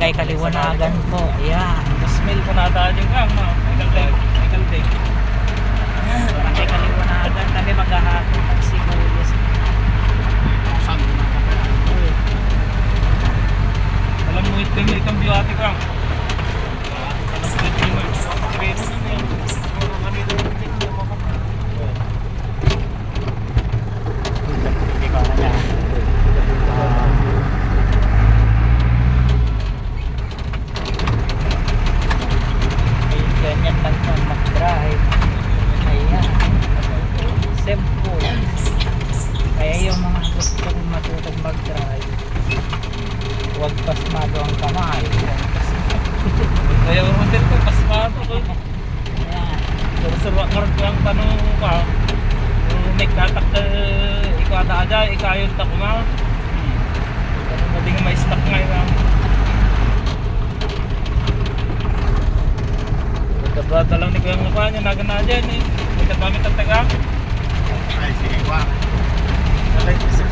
Barangay Kaliwanagan po. Ayan. Smell ko na tayo yung gang, no? Michael Day. Barangay Kaliwanagan kami maghahakot ng sibuyas. Alam mo ito yung itong biyati ko. Ikaw na niya. Ay, ganyan lang kung mag-drive. Ayan. Simple. Kaya yung mga gustong matutong mag-drive, huwag pasmado ang kamay. Kaya yung hotel ko, pasmado ko. Ayan. Pero sa karoon ko ang tanong ka, kung may katak ka, ikaw ata aja, ikaw yung tako nga. Pero hindi nga may stock ngayon. Dapat lang ni Kuya Mukha niya, naga na dyan eh. May katamit ang taga. Ay, sige, wak. Nalay ko sa